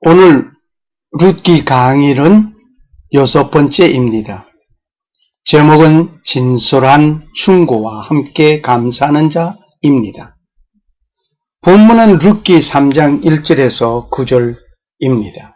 오늘 룻기 강일은 6번째입니다. 제목은 진솔한 충고와 함께 감사하는 자입니다. 본문은 룻기 3장 1절에서 9절입니다.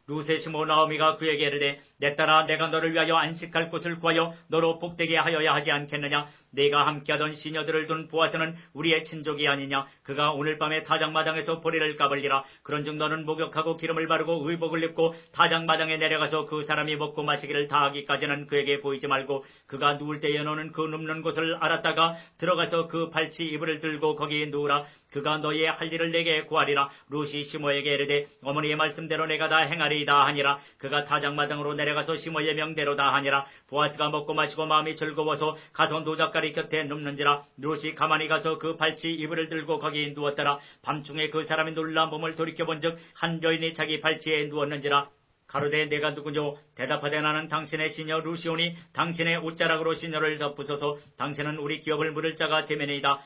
룻의 시모 나오미가 그에게 이르되 내 딸아 내가 너를 위하여 안식할 곳을 구하여 너로 복되게 하여야 하지 않겠느냐. 내가 함께하던 시녀들을 둔 보아스는 우리의 친족이 아니냐. 그가 오늘 밤에 타작마당에서 보리를 까벌리라. 그런즉 너는 목욕하고 기름을 바르고 의복을 입고 타작마당에 내려가서 그 사람이 먹고 마시기를 다하기까지는 그에게 보이지 말고 그가 누울 때에 너는 그 눕는 곳을 알았다가 들어가서 그 발치 이불을 들고 거기에 누우라. 그가 너의 할 일을 내게 구하리라. 룻이 시모에게 이르되 어머니의 말씀대로 내가 다 행하리이다 하니라. 그가 타작마당으로 내려가서 시모의 명대로 다 하니라. 보아스가 먹고 마시고 마음이 즐거워서 가서 노작가리 곁에 눕는지라. 룻이 가만히 가서 그 발치 이불을 들고 거기에 누웠더라. 밤중에 그 사람이 놀라 몸을 돌이켜본즉 한 여인이 자기 발치에 누웠는지라. 가로되 내가 누구뇨? 대답하되 나는 당신의 시녀 룻이오니 당신의 옷자락으로 시녀를 덮으소서. 당신은 우리 기업을 물을 자가 되매니이다.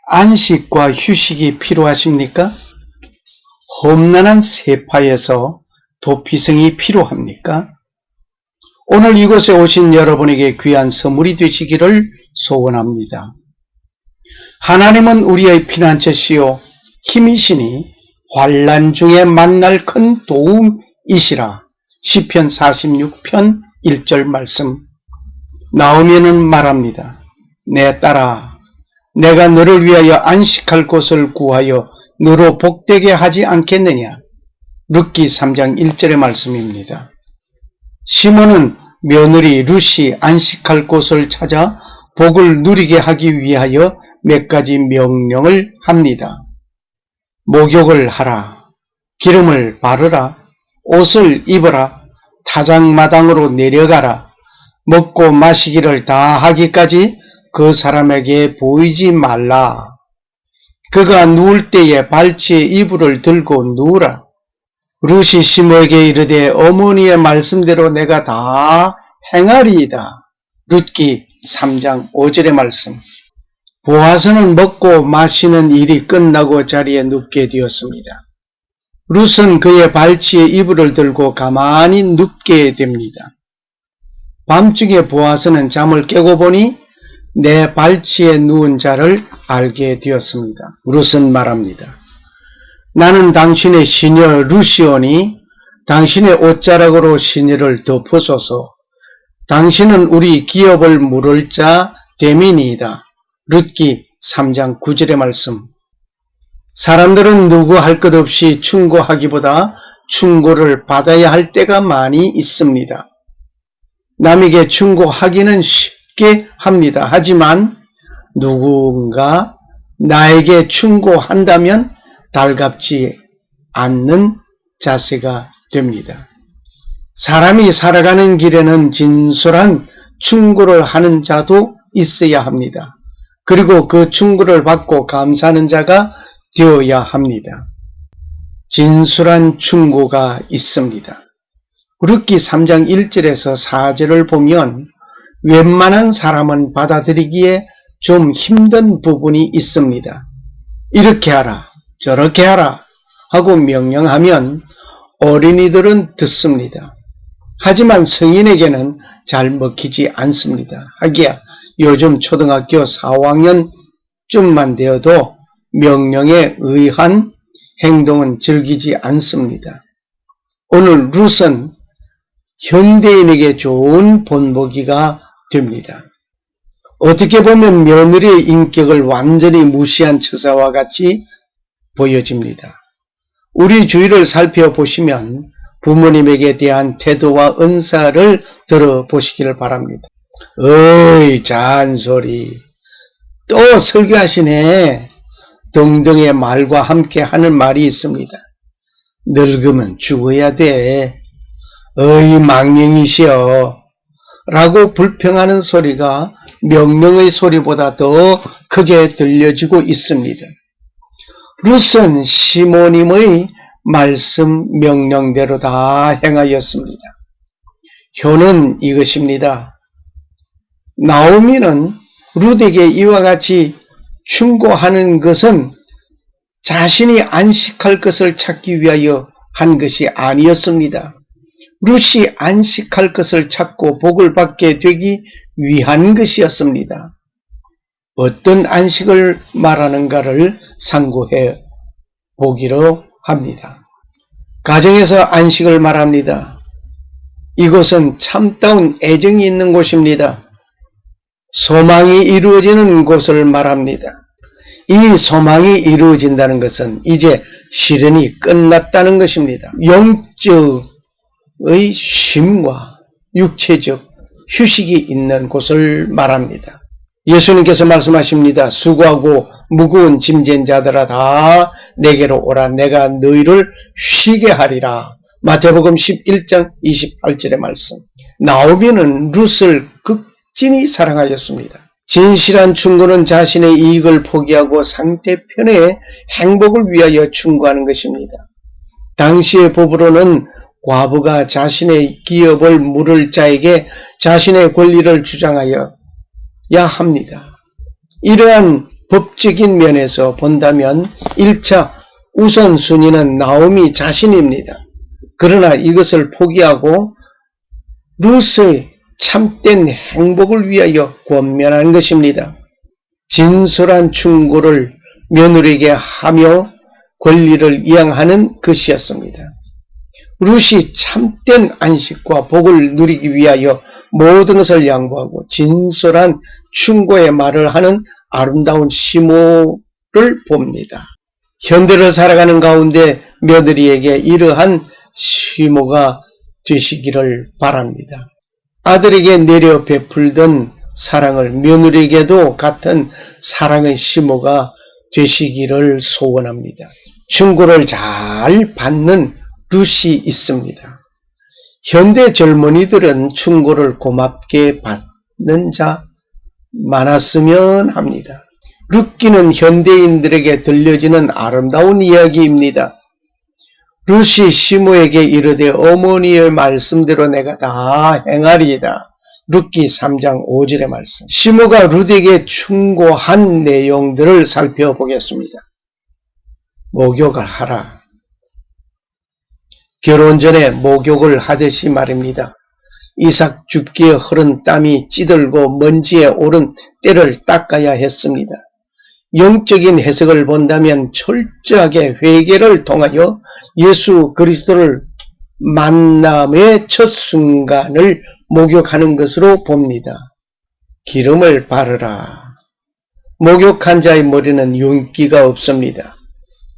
안식과 휴식이 필요하십니까? 험난한 세파에서 도피성이 필요합니까? 오늘 이곳에 오신 여러분에게 귀한 선물이 되시기를 소원합니다. 하나님은 우리의 피난처시요 힘이시니 환난 중에 만날 큰 도움이시라. 시편 46편 1절 말씀. 나오미는 말합니다. 내 딸아, 내가 너를 위하여 안식할 곳을 구하여 너로 복되게 하지 않겠느냐. 룻기 3장 1절의 말씀입니다. 시몬은 며느리 룻이 안식할 곳을 찾아 복을 누리게 하기 위하여 몇 가지 명령을 합니다. 목욕을 하라, 기름을 바르라, 옷을 입어라, 타작마당으로 내려가라, 먹고 마시기를 다 하기까지 그 사람에게 보이지 말라. 그가 누울 때에 발치에 이불을 들고 누우라. 룻이 시모에게 이르되 어머니의 말씀대로 내가 다 행하리이다. 룻기 3장 5절의 말씀. 보아스는 먹고 마시는 일이 끝나고 자리에 눕게 되었습니다. 룻은 그의 발치에 이불을 들고 가만히 눕게 됩니다. 밤중에 보아스는 잠을 깨고 보니 내 발치에 누운 자를 알게 되었습니다. 룻은 말합니다. 나는 당신의 시녀 룻이오니 당신의 옷자락으로 시녀를 덮으소서. 당신은 우리 기업을 물을 자 되미니이다. 룻기 3장 9절의 말씀. 사람들은 누구 할 것 없이 충고하기보다 충고를 받아야 할 때가 많이 있습니다. 남에게 충고하기는 쉽게 합니다. 하지만 누군가 나에게 충고한다면 달갑지 않는 자세가 됩니다. 사람이 살아가는 길에는 진솔한 충고를 하는 자도 있어야 합니다. 그리고 그 충고를 받고 감사하는 자가 되어야 합니다. 진솔한 충고가 있습니다. 룻기 3장 1절에서 4절을 보면 웬만한 사람은 받아들이기에 좀 힘든 부분이 있습니다. 이렇게 하라, 저렇게 하라 하고 명령하면 어린이들은 듣습니다. 하지만 성인에게는 잘 먹히지 않습니다. 하기야 요즘 초등학교 4학년쯤만 되어도 명령에 의한 행동은 즐기지 않습니다. 오늘 룻은 현대인에게 좋은 본보기가 됩니다. 어떻게 보면 며느리의 인격을 완전히 무시한 처사와 같이 보여집니다. 우리 주위를 살펴보시면 부모님에게 대한 태도와 은사를 들어보시기를 바랍니다. 어이 잔소리, 또 설교하시네 등등의 말과 함께 하는 말이 있습니다. 늙으면 죽어야 돼. 어이 망령이시여 라고 불평하는 소리가 명령의 소리보다 더 크게 들려지고 있습니다. 룻은 시모님의 말씀 명령대로 다 행하였습니다. 효는 이것입니다. 나오미는 룻에게 이와 같이 충고하는 것은 자신이 안식할 것을 찾기 위하여 한 것이 아니었습니다. 룻이 안식할 것을 찾고 복을 받게 되기 위한 것이었습니다. 어떤 안식을 말하는가를 상고해 보기로 합니다. 가정에서 안식을 말합니다. 이곳은 참다운 애정이 있는 곳입니다. 소망이 이루어지는 곳을 말합니다. 이 소망이 이루어진다는 것은 이제 시련이 끝났다는 것입니다. 영적의 쉼과 육체적 휴식이 있는 곳을 말합니다. 예수님께서 말씀하십니다. 수고하고 무거운 짐진 자들아 다 내게로 오라. 내가 너희를 쉬게 하리라. 마태복음 11장 28절의 말씀. 나오미는 룻을 극진히 사랑하였습니다. 진실한 충고는 자신의 이익을 포기하고 상대편의 행복을 위하여 충고하는 것입니다. 당시의 법으로는 과부가 자신의 기업을 물을 자에게 자신의 권리를 주장하여야 합니다. 이러한 법적인 면에서 본다면 1차 우선순위는 나오미 자신입니다. 그러나 이것을 포기하고 룻의 참된 행복을 위하여 권면하는 것입니다. 진솔한 충고를 며느리에게 하며 권리를 이양하는 것이었습니다. 룻이 참된 안식과 복을 누리기 위하여 모든 것을 양보하고 진솔한 충고의 말을 하는 아름다운 시모를 봅니다. 현대를 살아가는 가운데 며느리에게 이러한 시모가 되시기를 바랍니다. 아들에게 내려 베풀던 사랑을 며느리에게도 같은 사랑의 시모가 되시기를 소원합니다. 충고를 잘 받는 룻이 있습니다. 현대 젊은이들은 충고를 고맙게 받는 자 많았으면 합니다. 룻기는 현대인들에게 들려지는 아름다운 이야기입니다. 룻이 시모에게 이르되 어머니의 말씀대로 내가 다 행하리이다. 룻기 3장 5절의 말씀. 시모가 룻에게 충고한 내용들을 살펴보겠습니다. 목욕을 하라. 결혼 전에 목욕을 하듯이 말입니다. 이삭 줍기에 흐른 땀이 찌들고 먼지에 오른 때를 닦아야 했습니다. 영적인 해석을 본다면 철저하게 회개를 통하여 예수 그리스도를 만남의 첫 순간을 목욕하는 것으로 봅니다. 기름을 바르라. 목욕한 자의 머리는 윤기가 없습니다.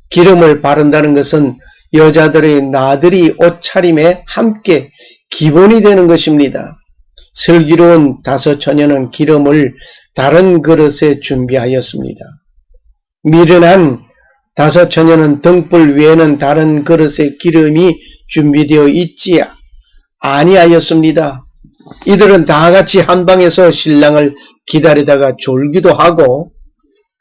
기름을 바른다는 것은 여자들의 나들이 옷차림에 함께 기본이 되는 것입니다. 슬기로운 다섯 처녀는 기름을 다른 그릇에 준비하였습니다. 미련한 다섯 처녀는 등불 외에는 다른 그릇에 기름이 준비되어 있지 아니하였습니다. 이들은 다 같이 한 방에서 신랑을 기다리다가 졸기도 하고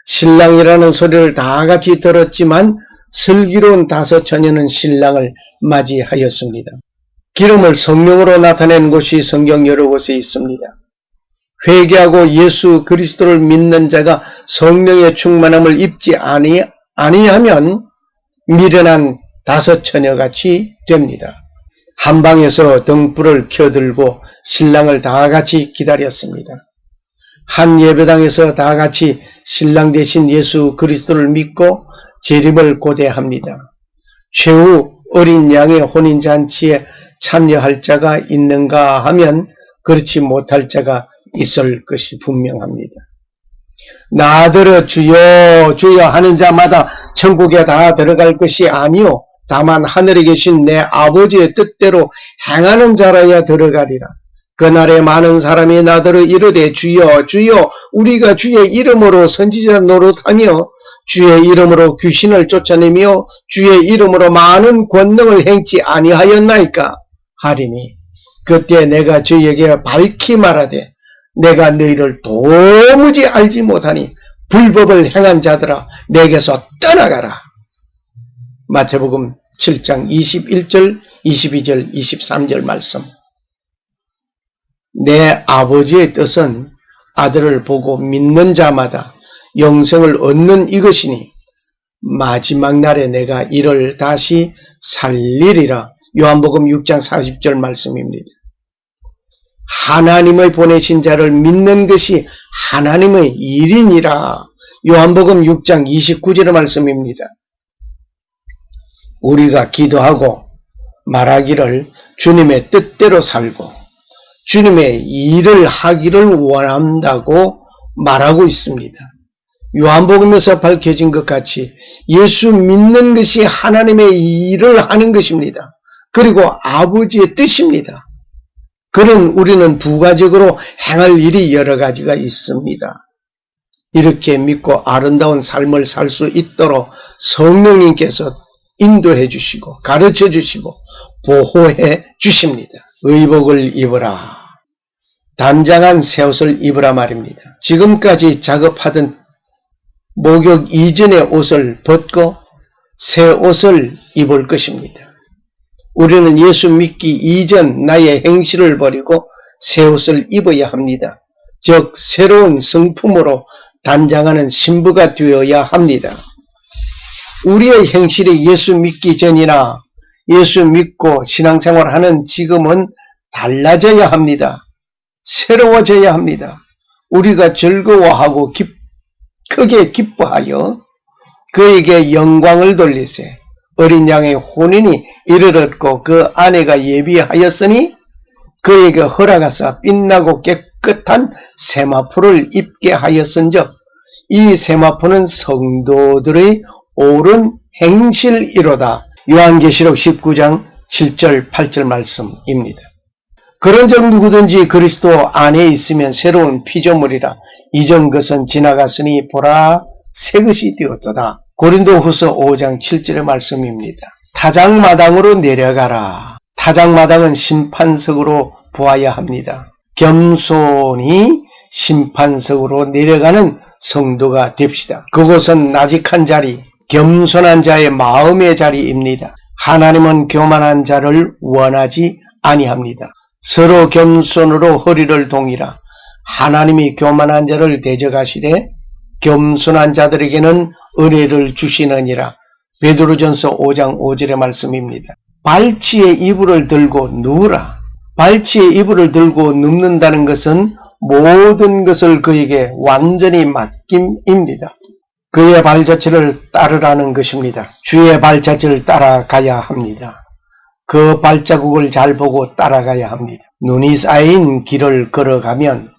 신랑이라는 소리를 다 같이 들었지만 슬기로운 다섯 처녀는 신랑을 맞이하였습니다. 기름을 성령으로 나타내는 곳이 성경 여러 곳에 있습니다. 회개하고 예수 그리스도를 믿는 자가 성령의 충만함을 입지 아니하면 미련한 다섯 처녀같이 됩니다. 한 방에서 등불을 켜들고 신랑을 다 같이 기다렸습니다. 한 예배당에서 다 같이 신랑 대신 예수 그리스도를 믿고 재림을 고대합니다. 최후 어린 양의 혼인잔치에 참여할 자가 있는가 하면 그렇지 못할 자가 있을 것이 분명합니다. 나더러 주여 주여 하는 자마다 천국에 다 들어갈 것이 아니요 다만 하늘에 계신 내 아버지의 뜻대로 행하는 자라야 들어가리라. 그날에 많은 사람이 나더러 이르되 주여 주여 우리가 주의 이름으로 선지자 노릇하며 주의 이름으로 귀신을 쫓아내며 주의 이름으로 많은 권능을 행치 아니하였나이까 하리니 그때 내가 저희에게 밝히 말하되 내가 너희를 도무지 알지 못하니 불법을 행한 자들아 내게서 떠나가라. 마태복음 7장 21절 22절 23절 말씀. 내 아버지의 뜻은 아들을 보고 믿는 자마다 영생을 얻는 이것이니 마지막 날에 내가 이를 다시 살리리라. 요한복음 6장 40절 말씀입니다. 하나님의 보내신 자를 믿는 것이 하나님의 일이니라. 요한복음 6장 29절의 말씀입니다. 우리가 기도하고 말하기를 주님의 뜻대로 살고 주님의 일을 하기를 원한다고 말하고 있습니다. 요한복음에서 밝혀진 것 같이 예수 믿는 것이 하나님의 일을 하는 것입니다. 그리고 아버지의 뜻입니다. 그런 우리는 부가적으로 행할 일이 여러 가지가 있습니다. 이렇게 믿고 아름다운 삶을 살 수 있도록 성령님께서 인도해 주시고 가르쳐 주시고 보호해 주십니다. 의복을 입으라. 단장한 새 옷을 입으라 말입니다. 지금까지 작업하던 목욕 이전의 옷을 벗고 새 옷을 입을 것입니다. 우리는 예수 믿기 이전 나의 행실을 버리고 새 옷을 입어야 합니다. 즉 새로운 성품으로 단장하는 신부가 되어야 합니다. 우리의 행실이 예수 믿기 전이나 예수 믿고 신앙생활하는 지금은 달라져야 합니다. 새로워져야 합니다. 우리가 즐거워하고 크게 기뻐하여 그에게 영광을 돌리세. 어린 양의 혼인이 이르렀고 그 아내가 예비하였으니 그에게 허락하사 빛나고 깨끗한 세마포를 입게 하였은즉 이 세마포는 성도들의 옳은 행실이로다. 요한계시록 19장 7절 8절 말씀입니다. 그런즉 누구든지 그리스도 안에 있으면 새로운 피조물이라. 이전 것은 지나갔으니 보라 새 것이 되었도다. 고린도후서 5장 7절의 말씀입니다. 타작마당으로 내려가라. 타작마당은 심판석으로 보아야 합니다. 겸손히 심판석으로 내려가는 성도가 됩시다. 그곳은 나직한 자리, 겸손한 자의 마음의 자리입니다. 하나님은 교만한 자를 원하지 아니합니다. 서로 겸손으로 허리를 동이라. 하나님이 교만한 자를 대적하시되 겸손한 자들에게는 은혜를 주시느니라. 베드로전서 5장 5절의 말씀입니다. 발치의 이불을 들고 누우라. 발치의 이불을 들고 눕는다는 것은 모든 것을 그에게 완전히 맡김입니다. 그의 발자취를 따르라는 것입니다. 주의 발자취를 따라가야 합니다. 그 발자국을 잘 보고 따라가야 합니다. 눈이 쌓인 길을 걸어가면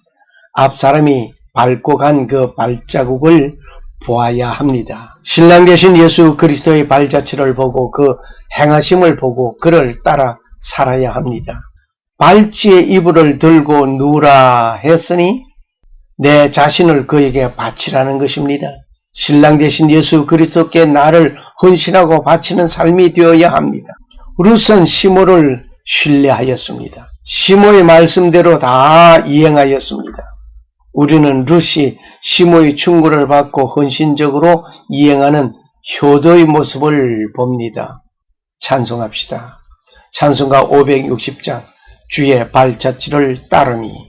앞 사람이 밟고 간 그 발자국을 보아야 합니다. 신랑 되신 예수 그리스도의 발자취를 보고 그 행하심을 보고 그를 따라 살아야 합니다. 발치의 이불을 들고 누우라 했으니 내 자신을 그에게 바치라는 것입니다. 신랑 되신 예수 그리스도께 나를 헌신하고 바치는 삶이 되어야 합니다. 룻은 시모를 신뢰하였습니다. 시모의 말씀대로 다 이행하였습니다. 우리는 룻이 시모의 충고를 받고 헌신적으로 이행하는 효도의 모습을 봅니다. 찬송합시다. 찬송가 560장 주의 발자취를 따르니.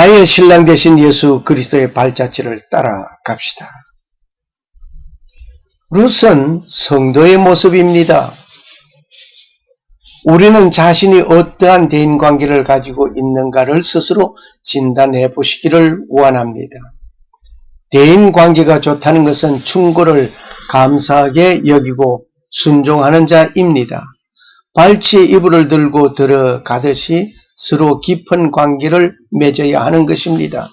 나의 신랑 되신 예수 그리스도의 발자취를 따라갑시다. 룻은 성도의 모습입니다. 우리는 자신이 어떠한 대인관계를 가지고 있는가를 스스로 진단해 보시기를 원합니다. 대인관계가 좋다는 것은 충고를 감사하게 여기고 순종하는 자입니다. 발치에 이불을 들고 들어가듯이 서로 깊은 관계를 맺어야 하는 것입니다.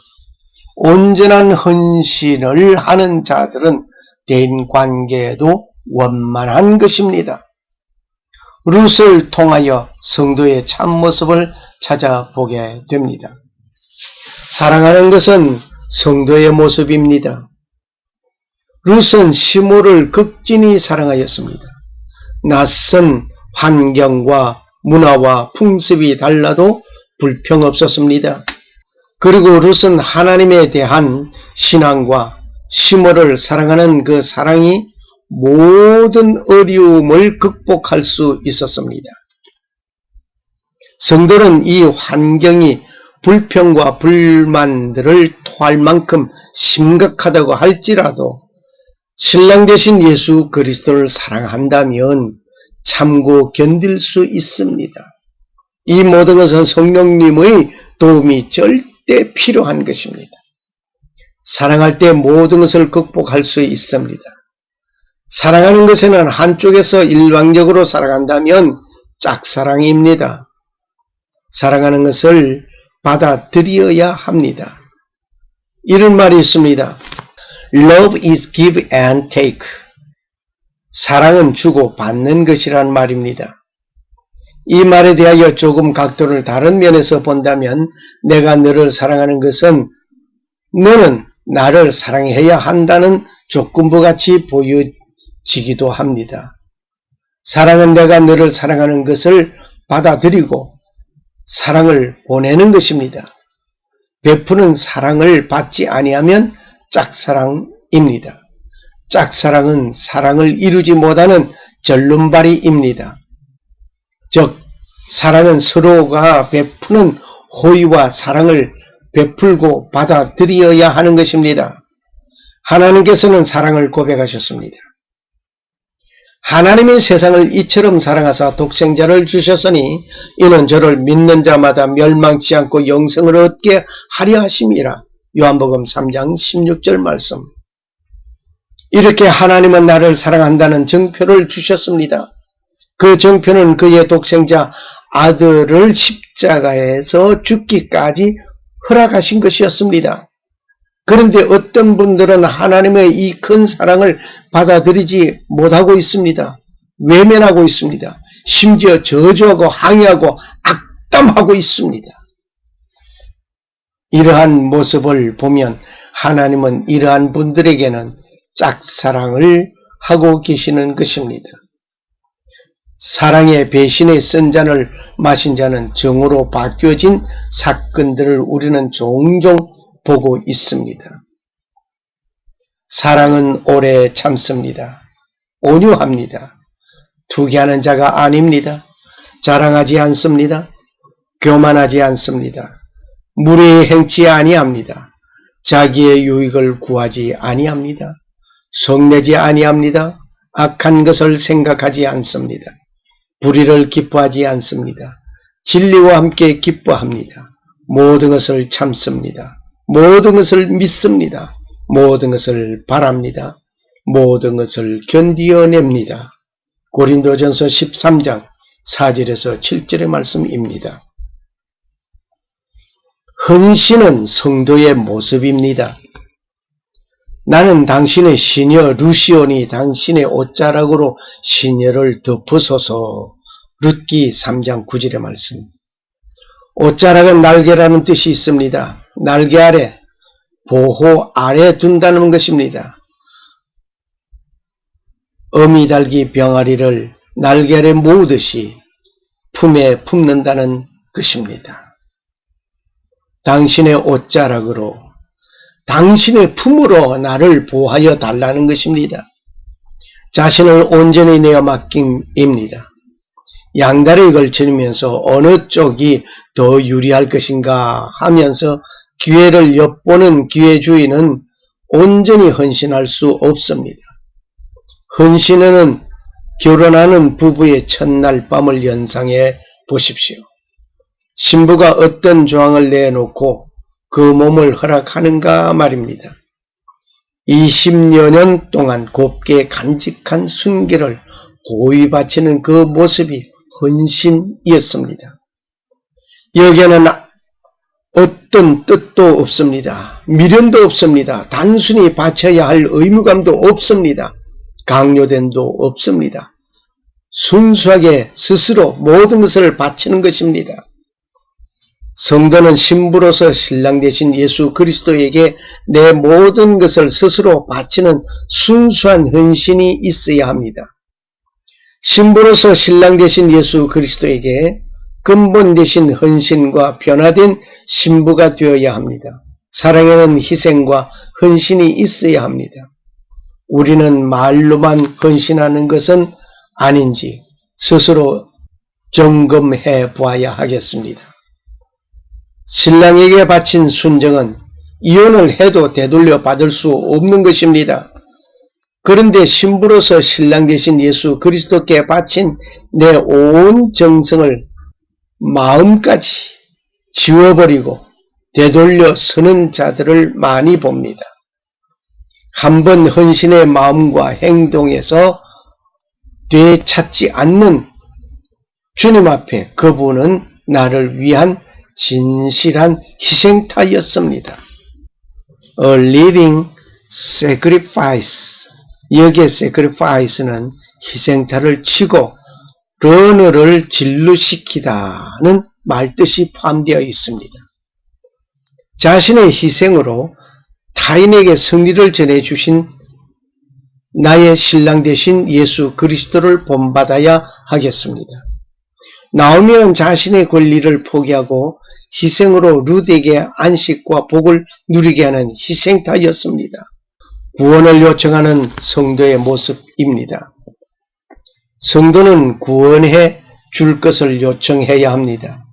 온전한 헌신을 하는 자들은 대인관계도 원만한 것입니다. 룻을 통하여 성도의 참모습을 찾아보게 됩니다. 사랑하는 것은 성도의 모습입니다. 룻은 시므를 극진히 사랑하였습니다. 낯선 환경과 문화와 풍습이 달라도 불평 없었습니다. 그리고 룻은 하나님에 대한 신앙과 시므를 사랑하는 그 사랑이 모든 어려움을 극복할 수 있었습니다. 성도는 이 환경이 불평과 불만들을 토할 만큼 심각하다고 할지라도 신랑 되신 예수 그리스도를 사랑한다면 참고 견딜 수 있습니다. 이 모든 것은 성령님의 도움이 절대 필요한 것입니다. 사랑할 때 모든 것을 극복할 수 있습니다. 사랑하는 것에는 한쪽에서 일방적으로 사랑한다면 짝사랑입니다. 사랑하는 것을 받아들여야 합니다. 이런 말이 있습니다. Love is give and take. 사랑은 주고 받는 것이란 말입니다. 이 말에 대하여 조금 각도를 다른 면에서 본다면 내가 너를 사랑하는 것은 너는 나를 사랑해야 한다는 조건부 같이 보여지기도 합니다. 사랑은 내가 너를 사랑하는 것을 받아들이고 사랑을 보내는 것입니다. 베푸는 사랑을 받지 아니하면 짝사랑입니다. 짝사랑은 사랑을 이루지 못하는 절름발이입니다. 즉 사랑은 서로가 베푸는 호의와 사랑을 베풀고 받아들여야 하는 것입니다. 하나님께서는 사랑을 고백하셨습니다. 하나님이 세상을 이처럼 사랑하사 독생자를 주셨으니 이는 저를 믿는 자마다 멸망치 않고 영생을 얻게 하려 하심이라. 요한복음 3장 16절 말씀. 이렇게 하나님은 나를 사랑한다는 정표를 주셨습니다. 그 정표는 그의 독생자 아들을 십자가에서 죽기까지 허락하신 것이었습니다. 그런데 어떤 분들은 하나님의 이 큰 사랑을 받아들이지 못하고 있습니다. 외면하고 있습니다. 심지어 저주하고 항의하고 악담하고 있습니다. 이러한 모습을 보면 하나님은 이러한 분들에게는 짝사랑을 하고 계시는 것입니다. 사랑의 배신의 쓴 잔을 마신 자는 정으로 바뀌어진 사건들을 우리는 종종 보고 있습니다. 사랑은 오래 참습니다. 온유합니다. 투기하는 자가 아닙니다. 자랑하지 않습니다. 교만하지 않습니다. 무례히 행치 아니합니다. 자기의 유익을 구하지 아니합니다. 성내지 아니합니다. 악한 것을 생각하지 않습니다. 불의를 기뻐하지 않습니다. 진리와 함께 기뻐합니다. 모든 것을 참습니다. 모든 것을 믿습니다. 모든 것을 바랍니다. 모든 것을 견디어냅니다. 고린도전서 13장 4절에서 7절의 말씀입니다. 헌신은 성도의 모습입니다. 나는 당신의 시녀 루시온이 당신의 옷자락으로 시녀를 덮으소서. 룻기 3장 9절의 말씀. 옷자락은 날개라는 뜻이 있습니다. 날개 아래, 보호 아래 둔다는 것입니다. 어미달기 병아리를 날개 아래 모으듯이 품에 품는다는 것입니다. 당신의 옷자락으로, 당신의 품으로 나를 보호하여 달라는 것입니다. 자신을 온전히 내어 맡김입니다. 양다리에 걸치면서 어느 쪽이 더 유리할 것인가 하면서 기회를 엿보는 기회주의는 온전히 헌신할 수 없습니다. 헌신에는 결혼하는 부부의 첫날 밤을 연상해 보십시오. 신부가 어떤 조항을 내놓고 그 몸을 허락하는가 말입니다. 20여 년 동안 곱게 간직한 순결을 고이 바치는 그 모습이 헌신이었습니다. 여기에는 어떤 뜻도 없습니다. 미련도 없습니다. 단순히 바쳐야 할 의무감도 없습니다. 강요됨도 없습니다. 순수하게 스스로 모든 것을 바치는 것입니다. 성도는 신부로서 신랑 되신 예수 그리스도에게 내 모든 것을 스스로 바치는 순수한 헌신이 있어야 합니다. 신부로서 신랑 되신 예수 그리스도에게 근본 되신 헌신과 변화된 신부가 되어야 합니다. 사랑에는 희생과 헌신이 있어야 합니다. 우리는 말로만 헌신하는 것은 아닌지 스스로 점검해 보아야 하겠습니다. 신랑에게 바친 순정은 이혼을 해도 되돌려 받을 수 없는 것입니다. 그런데 신부로서 신랑 되신 예수 그리스도께 바친 내 온 정성을 마음까지 지워버리고 되돌려 서는 자들을 많이 봅니다. 한번 헌신의 마음과 행동에서 되찾지 않는 주님 앞에 그분은 나를 위한 진실한 희생타였습니다. A living sacrifice. 여기에 sacrifice는 희생타를 치고 러너를 진루시키다는 말뜻이 포함되어 있습니다. 자신의 희생으로 타인에게 승리를 전해주신 나의 신랑 되신 예수 그리스도를 본받아야 하겠습니다. 나오미는 자신의 권리를 포기하고 희생으로 룻에게 안식과 복을 누리게 하는 희생타였습니다. 구원을 요청하는 성도의 모습입니다. 성도는 구원해 줄 것을 요청해야 합니다.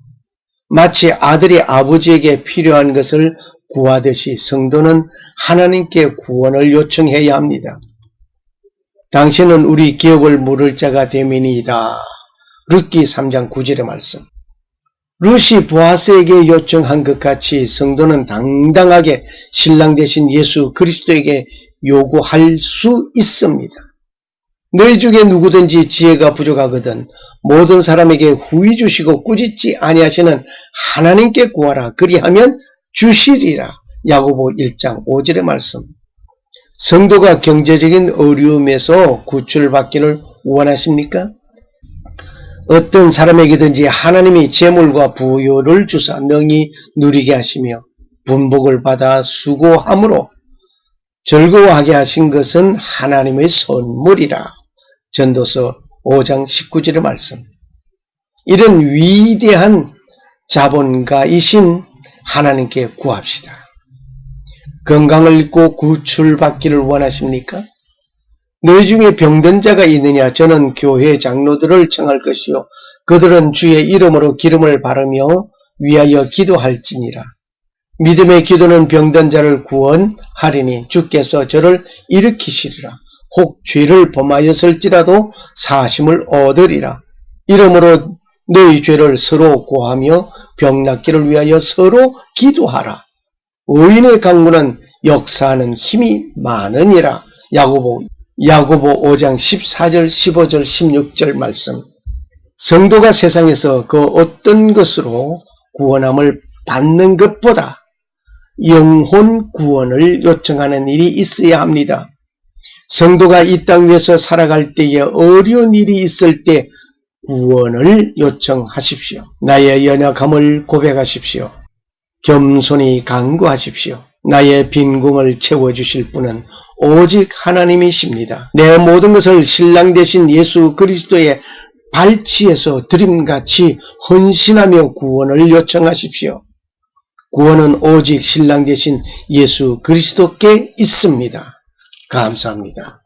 마치 아들이 아버지에게 필요한 것을 구하듯이 성도는 하나님께 구원을 요청해야 합니다. 당신은 우리 기업을 물을 자가 됨이니이다. 룻기 3장 9절의 말씀. 룻이 보아스에게 요청한 것 같이 성도는 당당하게 신랑 되신 예수 그리스도에게 요구할 수 있습니다. 너희 중에 누구든지 지혜가 부족하거든 모든 사람에게 후히 주시고 꾸짖지 아니하시는 하나님께 구하라. 그리하면 주시리라. 야고보 1장 5절의 말씀. 성도가 경제적인 어려움에서 구출받기를 원하십니까? 어떤 사람에게든지 하나님이 재물과 부요를 주사 능히 누리게 하시며 분복을 받아 수고함으로 즐거워하게 하신 것은 하나님의 선물이라. 전도서 5장 19절의 말씀. 이런 위대한 자본가이신 하나님께 구합시다. 건강을 잃고 구출받기를 원하십니까? 너희 중에 병든 자가 있느냐? 저는 교회 장로들을 청할 것이요 그들은 주의 이름으로 기름을 바르며 위하여 기도할지니라. 믿음의 기도는 병든 자를 구원하리니 주께서 저를 일으키시리라. 혹 죄를 범하였을지라도 사심을 얻으리라. 이러므로 너희 죄를 서로 고하며 병 낫기를 위하여 서로 기도하라. 의인의 강구는 역사하는 힘이 많으니라. 야고보 5장 14절 15절 16절 말씀. 성도가 세상에서 그 어떤 것으로 구원함을 받는 것보다 영혼 구원을 요청하는 일이 있어야 합니다. 성도가 이 땅 위에서 살아갈 때에 어려운 일이 있을 때 구원을 요청하십시오. 나의 연약함을 고백하십시오. 겸손히 간구하십시오. 나의 빈궁을 채워주실 분은 오직 하나님이십니다. 내 모든 것을 신랑 되신 예수 그리스도의 발치에서 드림같이 헌신하며 구원을 요청하십시오. 구원은 오직 신랑 되신 예수 그리스도께 있습니다. 감사합니다.